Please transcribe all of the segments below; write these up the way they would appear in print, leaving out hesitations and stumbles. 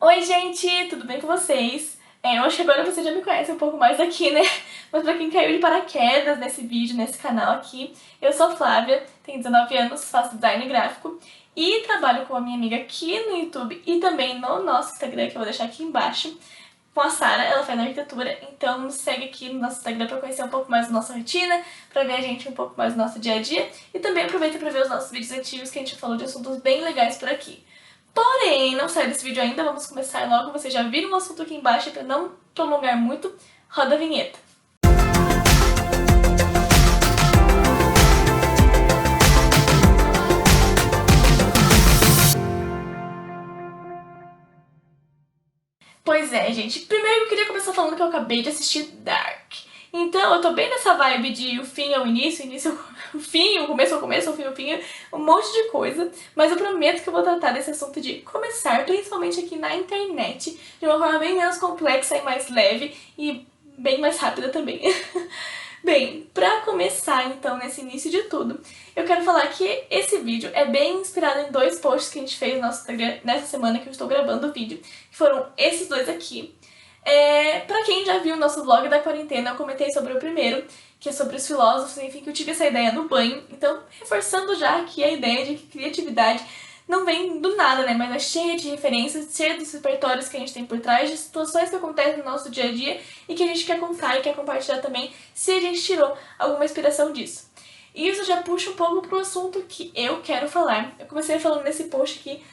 Oi, gente, tudo bem com vocês? Eu acho que agora você já me conhece um pouco mais aqui, né? Mas pra quem caiu de paraquedas nesse vídeo, nesse canal aqui, eu sou a Flávia, tenho 19 anos, faço design gráfico e trabalho com a minha amiga aqui no YouTube e também no nosso Instagram, que eu vou deixar aqui embaixo, com a Sara. Ela faz arquitetura, então nos segue aqui no nosso Instagram pra conhecer um pouco mais da nossa rotina, pra ver a gente um pouco mais do nosso dia a dia e também aproveita pra ver os nossos vídeos antigos que a gente falou de assuntos bem legais por aqui. Porém, não saiu desse vídeo ainda, vamos começar logo. Vocês já viram o assunto aqui embaixo e para não prolongar muito, roda a vinheta. Pois é, gente. Primeiro eu queria começar falando que eu acabei de assistir Dark. Então eu tô bem nessa vibe de o fim é o início, o fim, o começo é o começo, o fim é o fim, um monte de coisa. Mas eu prometo que eu vou tratar desse assunto de começar, principalmente aqui na internet, de uma forma bem menos complexa e mais leve e bem mais rápida também. Bem, pra começar então nesse início de tudo, eu quero falar que esse vídeo é bem inspirado em dois posts que a gente fez no nosso Instagram nessa semana que eu estou gravando o vídeo, que foram esses dois aqui. Pra quem já viu o nosso vlog da quarentena, eu comentei sobre o primeiro, que é sobre os filósofos, enfim, que eu tive essa ideia no banho. Então, reforçando já aqui a ideia de que criatividade não vem do nada, né? Mas é cheia de referências, cheia dos repertórios que a gente tem por trás, de situações que acontecem no nosso dia a dia e que a gente quer contar e quer compartilhar também, se a gente tirou alguma inspiração disso. E isso já puxa um pouco pro assunto que eu quero falar. Eu comecei falando nesse post aqui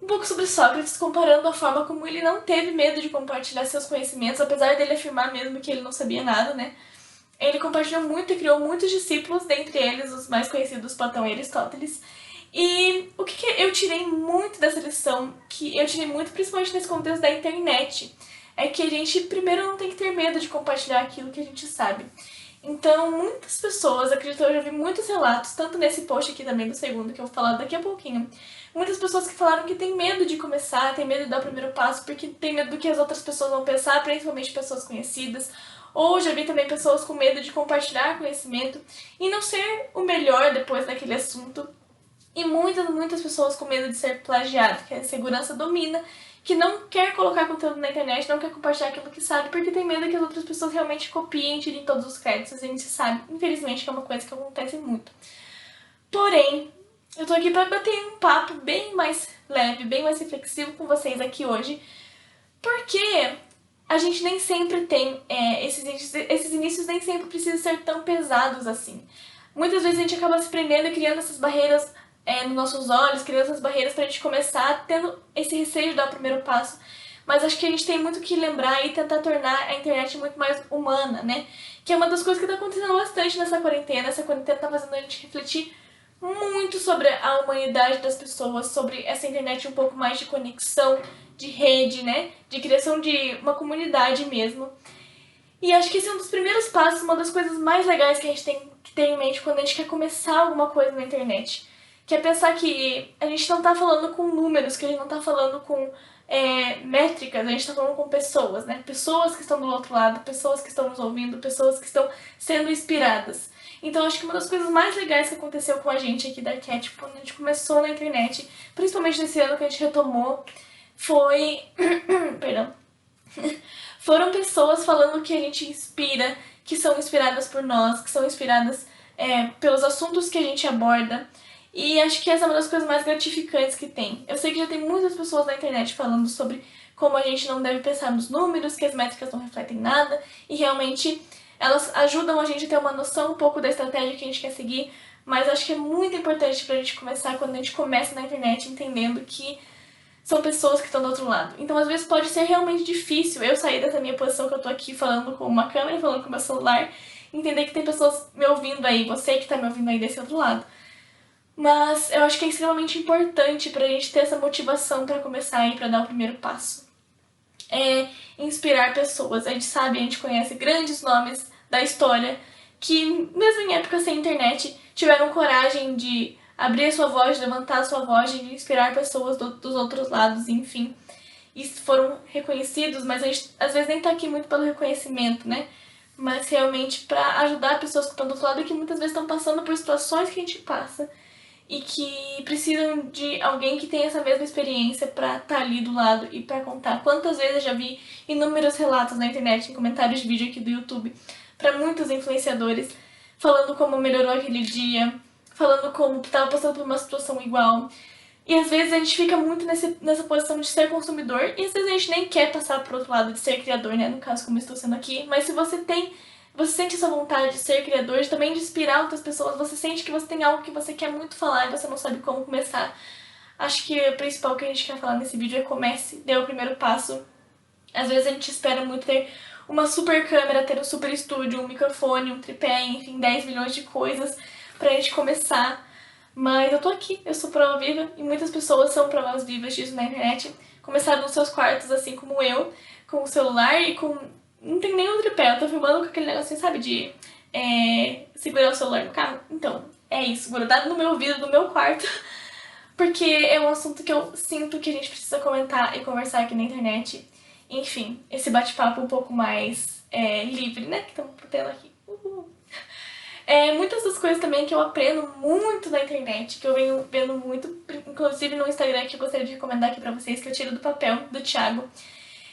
um pouco sobre Sócrates, comparando a forma como ele não teve medo de compartilhar seus conhecimentos, apesar dele afirmar mesmo que ele não sabia nada, né? Ele compartilhou muito e criou muitos discípulos, dentre eles os mais conhecidos, Platão e Aristóteles. E o que eu tirei muito dessa lição, que eu tirei muito principalmente nesse contexto da internet, é que a gente primeiro não tem que ter medo de compartilhar aquilo que a gente sabe. Então, muitas pessoas, acredito, eu já vi muitos relatos, tanto nesse post aqui também do segundo, que eu vou falar daqui a pouquinho, muitas pessoas que falaram que tem medo de começar, tem medo de dar o primeiro passo, porque tem medo do que as outras pessoas vão pensar, principalmente pessoas conhecidas, ou já vi também pessoas com medo de compartilhar conhecimento e não ser o melhor depois daquele assunto. E muitas pessoas com medo de ser plagiado, que a insegurança domina, que não quer colocar conteúdo na internet, não quer compartilhar aquilo que sabe, porque tem medo que as outras pessoas realmente copiem e tirem todos os créditos. A gente sabe, infelizmente, que é uma coisa que acontece muito. Porém, eu tô aqui pra bater um papo bem mais leve, bem mais reflexivo com vocês aqui hoje, porque a gente nem sempre tem, esses inícios nem sempre precisam ser tão pesados assim. Muitas vezes a gente acaba se prendendo e criando essas barreiras nos nossos olhos, criando essas barreiras pra gente começar tendo esse receio de dar o primeiro passo. Mas acho que a gente tem muito que lembrar e tentar tornar a internet muito mais humana, né? Que é uma das coisas que tá acontecendo bastante nessa quarentena. Essa quarentena tá fazendo a gente refletir muito sobre a humanidade das pessoas, sobre essa internet um pouco mais de conexão, de rede, né? De criação de uma comunidade mesmo. E acho que esse é um dos primeiros passos, uma das coisas mais legais que a gente tem que ter em mente quando a gente quer começar alguma coisa na internet. Que é pensar que a gente não tá falando com números, que a gente não tá falando com métricas, a gente tá falando com pessoas, né? Pessoas que estão do outro lado, pessoas que estão nos ouvindo, pessoas que estão sendo inspiradas. Então acho que uma das coisas mais legais que aconteceu com a gente aqui da Arquétipo, quando a gente começou na internet, principalmente nesse ano que a gente retomou, foi... Perdão. Foram pessoas falando que a gente inspira, que são inspiradas por nós, que são inspiradas pelos assuntos que a gente aborda. E acho que essa é uma das coisas mais gratificantes que tem. Eu sei que já tem muitas pessoas na internet falando sobre como a gente não deve pensar nos números, que as métricas não refletem nada, e realmente elas ajudam a gente a ter uma noção um pouco da estratégia que a gente quer seguir, mas acho que é muito importante pra gente começar quando a gente começa na internet entendendo que são pessoas que estão do outro lado. Então, às vezes, pode ser realmente difícil eu sair dessa minha posição que eu tô aqui falando com uma câmera, falando com o meu celular, entender que tem pessoas me ouvindo aí, você que tá me ouvindo aí desse outro lado. Mas eu acho que é extremamente importante pra gente ter essa motivação pra começar e pra dar o primeiro passo. É inspirar pessoas. A gente sabe, a gente conhece grandes nomes da história que, mesmo em épocas sem internet, tiveram coragem de abrir a sua voz, de levantar a sua voz, de inspirar pessoas dos outros lados, enfim. E foram reconhecidos, mas a gente às vezes nem tá aqui muito pelo reconhecimento, né? Mas realmente pra ajudar pessoas que estão do outro lado e que muitas vezes estão passando por situações que a gente passa. e que precisam de alguém que tenha essa mesma experiência pra estar ali do lado e pra contar. Quantas vezes eu já vi inúmeros relatos na internet, em comentários de vídeo aqui do YouTube, pra muitos influenciadores, falando como melhorou aquele dia, falando como estava passando por uma situação igual. E às vezes a gente fica muito nessa posição de ser consumidor e às vezes a gente nem quer passar pro outro lado de ser criador, né? No caso, como eu estou sendo aqui. Mas se você sente essa vontade de ser criador, também de inspirar outras pessoas, você sente que você tem algo que você quer muito falar e você não sabe como começar. Acho que o principal que a gente quer falar nesse vídeo é comece, dê o primeiro passo. Às vezes a gente espera muito ter uma super câmera, ter um super estúdio, um microfone, um tripé, enfim, 10 milhões de coisas pra gente começar. Mas eu tô aqui, eu sou prova viva e muitas pessoas são provas vivas disso na internet. Começaram nos seus quartos, assim como eu, com o celular e com... Não tem nenhum tripé, eu tô filmando com aquele negocinho, sabe, de segurar o celular no carro. Então, é isso, grudado no meu ouvido, no meu quarto. Porque é um assunto que eu sinto que a gente precisa comentar e conversar aqui na internet. Enfim, esse bate-papo um pouco mais livre, né, que estamos tendo aqui. Uhul. Muitas das coisas também que eu aprendo muito na internet, que eu venho vendo muito, inclusive no Instagram, que eu gostaria de recomendar aqui pra vocês, que eu tiro do papel, do Thiago.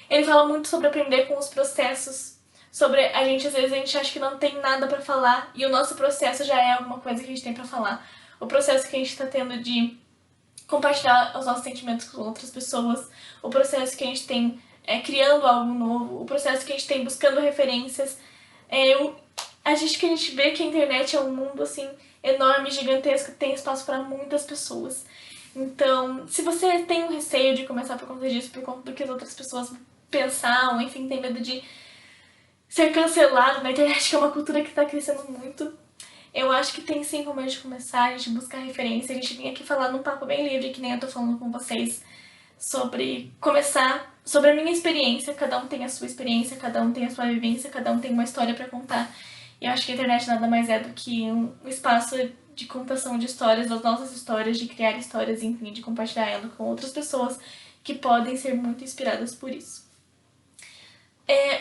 Ele fala muito sobre aprender com os processos, sobre às vezes a gente acha que não tem nada pra falar, e o nosso processo já é alguma coisa que a gente tem pra falar. O processo que a gente tá tendo de compartilhar os nossos sentimentos com outras pessoas, o processo que a gente tem criando algo novo, o processo que a gente tem buscando referências. A gente vê que a internet é um mundo assim enorme, gigantesco, que tem espaço para muitas pessoas. Então, se você tem um receio de começar por conta disso, por conta do que as outras pessoas pensam, enfim, tem medo de ser cancelado na internet, que é uma cultura que tá crescendo muito, eu acho que tem sim como a gente começar, a gente buscar referência, a gente vir aqui falar num papo bem livre, que nem eu tô falando com vocês, sobre começar, sobre a minha experiência, cada um tem a sua experiência, cada um tem a sua vivência, cada um tem uma história pra contar. E eu acho que a internet nada mais é do que um espaço de contação de histórias, das nossas histórias, de criar histórias, enfim, de compartilhar ela com outras pessoas que podem ser muito inspiradas por isso.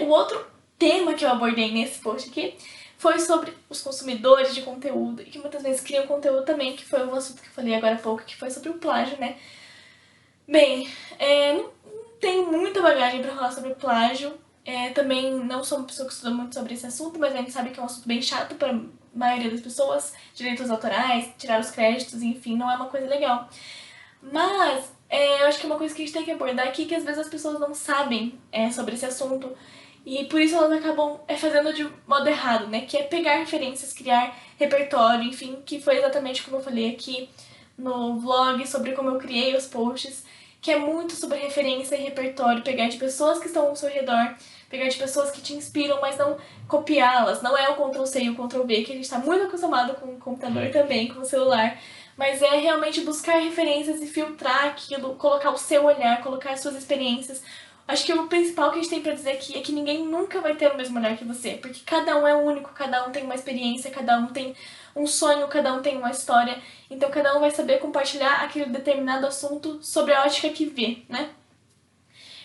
O outro tema que eu abordei nesse post aqui foi sobre os consumidores de conteúdo, e que muitas vezes criam conteúdo também, que foi um assunto que eu falei agora há pouco, que foi sobre o plágio, né? Bem, não tenho muita bagagem pra falar sobre plágio, também não sou uma pessoa que estuda muito sobre esse assunto, mas a gente sabe que é um assunto bem chato pra maioria das pessoas, direitos autorais, tirar os créditos, enfim, não é uma coisa legal. Mas eu acho que é uma coisa que a gente tem que abordar aqui, que às vezes as pessoas não sabem sobre esse assunto, e por isso elas acabam fazendo de modo errado, né? Que é pegar referências, criar repertório, enfim, que foi exatamente como eu falei aqui no vlog, sobre como eu criei os posts, que é muito sobre referência e repertório, pegar de pessoas que estão ao seu redor, pegar de pessoas que te inspiram, mas não copiá-las, não é o Ctrl+C e o Ctrl+V, que a gente tá muito acostumado com o computador também, com o celular, mas é realmente buscar referências e filtrar aquilo, colocar o seu olhar, colocar as suas experiências. Acho que o principal que a gente tem pra dizer aqui é que ninguém nunca vai ter o mesmo olhar que você, porque cada um é único, cada um tem uma experiência, cada um tem um sonho, cada um tem uma história, então cada um vai saber compartilhar aquele determinado assunto sobre a ótica que vê, né?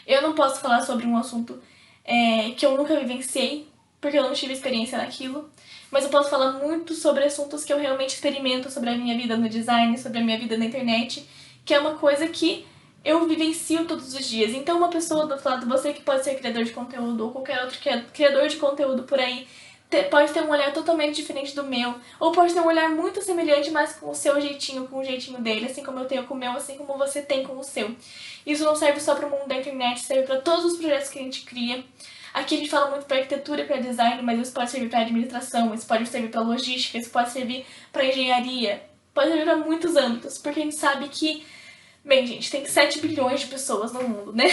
Eu não posso falar sobre um assunto que eu nunca vivenciei, porque eu não tive experiência naquilo, mas eu posso falar muito sobre assuntos que eu realmente experimento, sobre a minha vida no design, sobre a minha vida na internet, que é uma coisa que eu vivencio todos os dias. Então uma pessoa do outro lado, você que pode ser criador de conteúdo, ou qualquer outro criador de conteúdo por aí, pode ter um olhar totalmente diferente do meu, ou pode ter um olhar muito semelhante, mas com o seu jeitinho, com o jeitinho dele, assim como eu tenho com o meu, assim como você tem com o seu. Isso não serve só para o mundo da internet, serve para todos os projetos que a gente cria. Aqui a gente fala muito para arquitetura e para design, mas isso pode servir para administração, isso pode servir para logística, isso pode servir para engenharia, pode servir para muitos âmbitos, porque a gente sabe que, bem, gente, tem 7 bilhões de pessoas no mundo, né?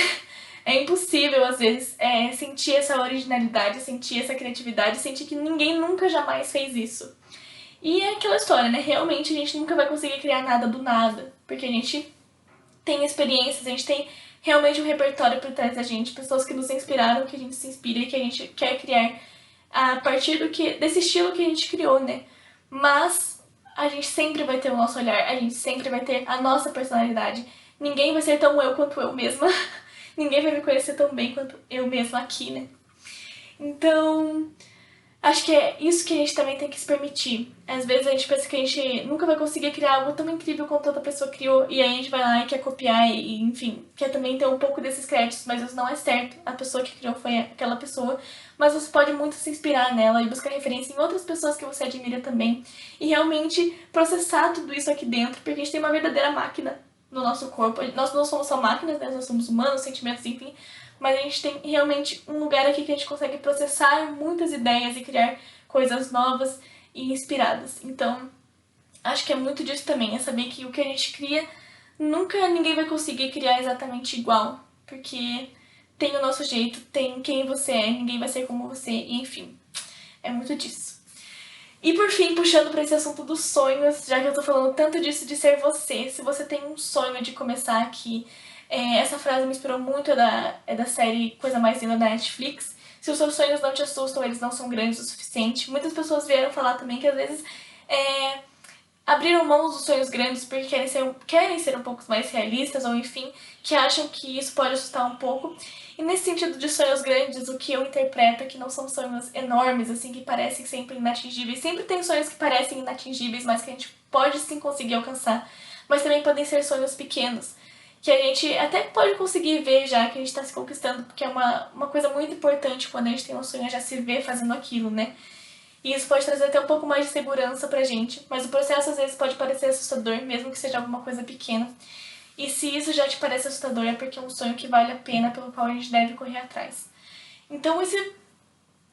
É impossível, às vezes, sentir essa originalidade, sentir essa criatividade, sentir que ninguém nunca jamais fez isso. E é aquela história, né? Realmente a gente nunca vai conseguir criar nada do nada, porque a gente tem experiências, a gente tem realmente um repertório por trás da gente, pessoas que nos inspiraram, que a gente se inspira e que a gente quer criar a partir desse estilo que a gente criou, né? Mas a gente sempre vai ter o nosso olhar, a gente sempre vai ter a nossa personalidade. Ninguém vai ser tão eu quanto eu mesma. Ninguém vai me conhecer tão bem quanto eu mesma aqui, né? Então, Acho que é isso que a gente também tem que se permitir. Às vezes a gente pensa que a gente nunca vai conseguir criar algo tão incrível quanto outra pessoa criou, e aí a gente vai lá e quer copiar, e enfim, quer também ter um pouco desses créditos, mas isso não é certo. A pessoa que criou foi aquela pessoa, mas você pode muito se inspirar nela e buscar referência em outras pessoas que você admira também, e realmente processar tudo isso aqui dentro, porque a gente tem uma verdadeira máquina no nosso corpo. Nós não somos só máquinas, né? Nós somos humanos, sentimentos, enfim, mas a gente tem realmente um lugar aqui que a gente consegue processar muitas ideias e criar coisas novas e inspiradas. Então, acho que é muito disso também, é saber que o que a gente cria, nunca ninguém vai conseguir criar exatamente igual, porque tem o nosso jeito, tem quem você é, ninguém vai ser como você, e enfim, é muito disso. E por fim, puxando para esse assunto dos sonhos, já que eu tô falando tanto disso de ser você, se você tem um sonho de começar aqui, essa frase me inspirou muito, é da série Coisa Mais Linda da Netflix. Se os seus sonhos não te assustam, eles não são grandes o suficiente. Muitas pessoas vieram falar também que às vezes abriram mão dos sonhos grandes porque querem ser um pouco mais realistas, ou enfim, que acham que isso pode assustar um pouco. E nesse sentido de sonhos grandes, o que eu interpreto é que não são sonhos enormes, assim, que parecem sempre inatingíveis. Sempre tem sonhos que parecem inatingíveis, mas que a gente pode sim conseguir alcançar. Mas também podem ser sonhos pequenos, que a gente até pode conseguir ver já que a gente está se conquistando, porque é uma coisa muito importante quando a gente tem um sonho, já se ver fazendo aquilo, né? E isso pode trazer até um pouco mais de segurança pra gente, mas o processo às vezes pode parecer assustador, mesmo que seja alguma coisa pequena. E se isso já te parece assustador, é porque é um sonho que vale a pena, pelo qual a gente deve correr atrás. Então esse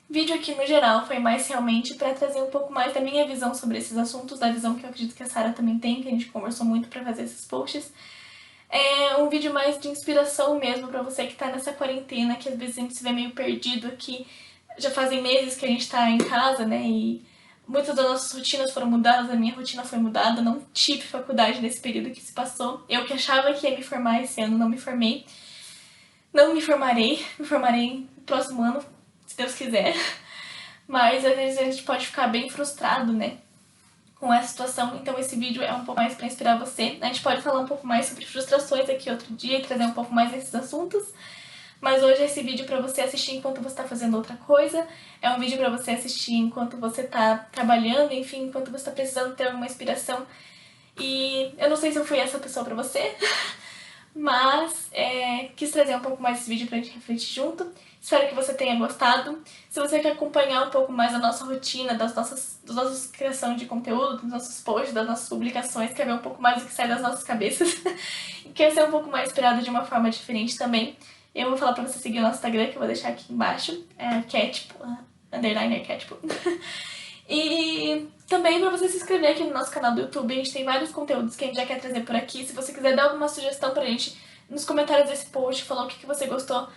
vídeo aqui no geral foi mais realmente para trazer um pouco mais da minha visão sobre esses assuntos, da visão que eu acredito que a Sarah também tem, que a gente conversou muito para fazer esses posts. É um vídeo mais de inspiração mesmo pra você que tá nessa quarentena, que às vezes a gente se vê meio perdido aqui. Já fazem meses que a gente tá em casa, né, e muitas das nossas rotinas foram mudadas, a minha rotina foi mudada, não tive faculdade nesse período que se passou. Eu que achava que ia me formar esse ano, não me formei. Não me formarei no próximo ano, se Deus quiser. Mas às vezes a gente pode ficar bem frustrado, né, com essa situação, então esse vídeo é um pouco mais para inspirar você. A gente pode falar um pouco mais sobre frustrações aqui outro dia e trazer um pouco mais desses assuntos, mas hoje esse vídeo é para você assistir enquanto você está fazendo outra coisa, é um vídeo para você assistir enquanto você está trabalhando, enfim, enquanto você está precisando ter alguma inspiração. E eu não sei se eu fui essa pessoa para você, mas quis trazer um pouco mais esse vídeo pra gente refletir junto. Espero que você tenha gostado. Se você quer acompanhar um pouco mais a nossa rotina, das nossas criação de conteúdo, dos nossos posts, das nossas publicações, quer ver um pouco mais do que sai das nossas cabeças, e quer ser um pouco mais inspirado de uma forma diferente também, eu vou falar pra você seguir o nosso Instagram, que eu vou deixar aqui embaixo, arquétipo, underline arquétipo. E também para você se inscrever aqui no nosso canal do YouTube, a gente tem vários conteúdos que a gente já quer trazer por aqui. Se você quiser dar alguma sugestão pra gente nos comentários desse post, falar o que você gostou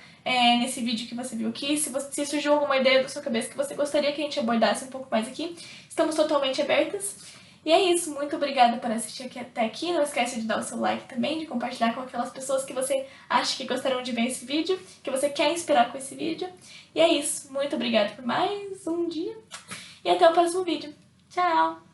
nesse vídeo que você viu aqui, se surgiu alguma ideia da sua cabeça que você gostaria que a gente abordasse um pouco mais aqui, estamos totalmente abertas. E é isso, muito obrigada por assistir aqui até aqui, não esquece de dar o seu like também, de compartilhar com aquelas pessoas que você acha que gostarão de ver esse vídeo, que você quer inspirar com esse vídeo. E é isso, muito obrigada por mais um dia. E até o próximo vídeo. Tchau!